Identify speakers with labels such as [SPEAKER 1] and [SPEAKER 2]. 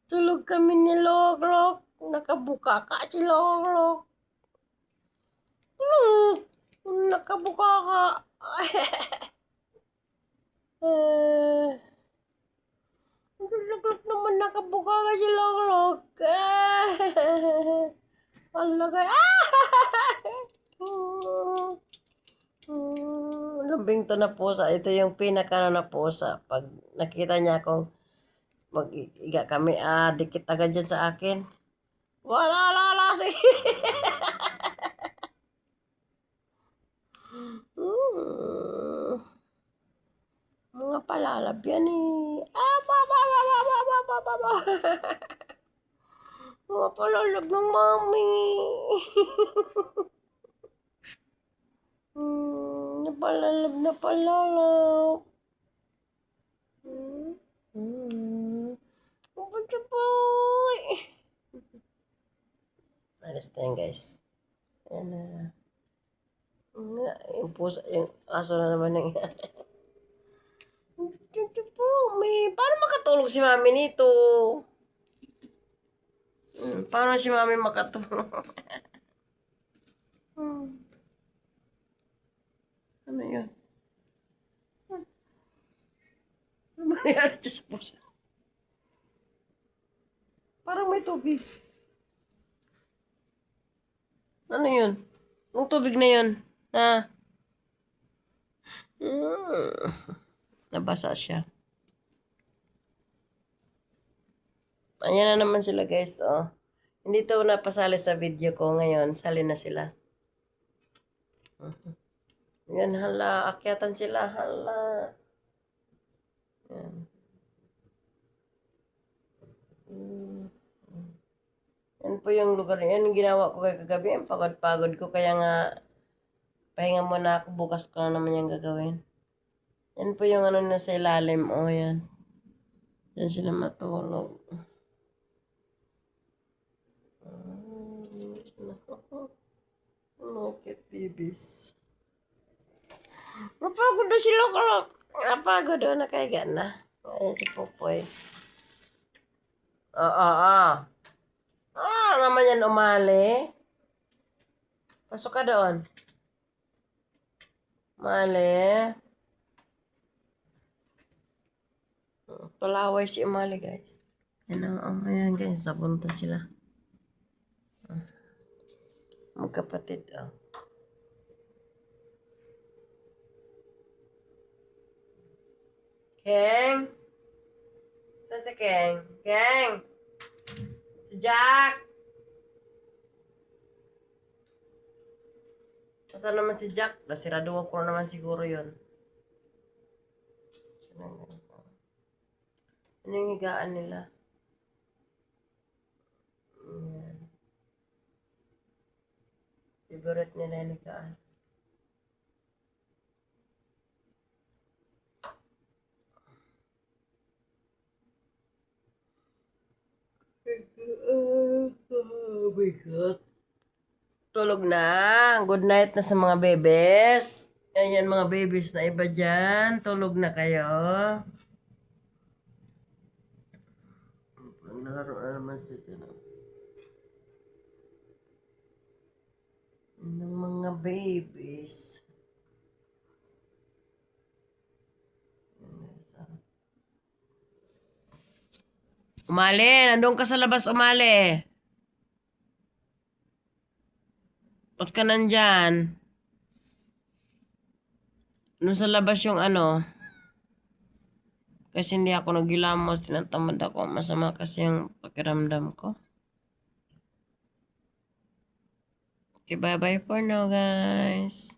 [SPEAKER 1] Tulog kami ni Logrok. Nakabuka ka si Logrok. Tulog. Nakabuka ka. Logrok naman nakabuka ka si Logrok. Alagay. Lambing to na pusa. Ito yung pinaka na pusa. Pag nakita niya akong mag-iga kami, dikit agad dyan sa akin. Wala, lala, sige. Mga palalab yan eh. Mga palalab ng mami. Napalalab na palalab. Boy. Alas na yan, guys. Ayan na. Yung pusa, yung aso na naman yung paano makatulog si mami nito? Paano si mami makatulog? Ano yun? Ano mangyari dyan sa pusa? Parang may tubig. Ano yun? Anong tubig na yun? Ha? Nabasa siya. Ayan na naman sila, guys. Oh. Hindi to napasali sa video ko ngayon. Sali na sila. Yan, hala. Akyatan sila. Hala. Yan. Yan po yung lugar. Yan yung ginawa ko kay kagabi. Ang pagod-pagod ko. Kaya nga, pahinga muna ako. Bukas ko na naman yung gagawin. Yan po yung ano na sa ilalim. O, yan. Yan sila matulog. Look at babies. Napagod na si Lokrok. Napagod na, nakaiga na. Ayan si Popoy. Naman yan umali. Pasok ka doon. Umali. Palaway si umali, guys. Ayan guys, sabuntan sila. Magkapatid, Keng? Saan si Keng? Keng? Si Jack? Saan naman si Jack? Nasiraduhan ko naman siguro yun. Ano yung higaan nila? Ayan. Favorite nila yung higaan. Oh my God. Tulog na. Good night na sa mga bebes. Ayan mga babies na iba dyan. Tulog na kayo. Naglaro na naman sila dyan. Ng mga babies. Umali. Nandun ka sa labas, umali. Ba't ka nandyan? Nung sa labas yung ano. Kasi hindi ako nagilamos. Tinatamad ako. Masama kasi yung pakiramdam ko. Okay, bye-bye for now, guys.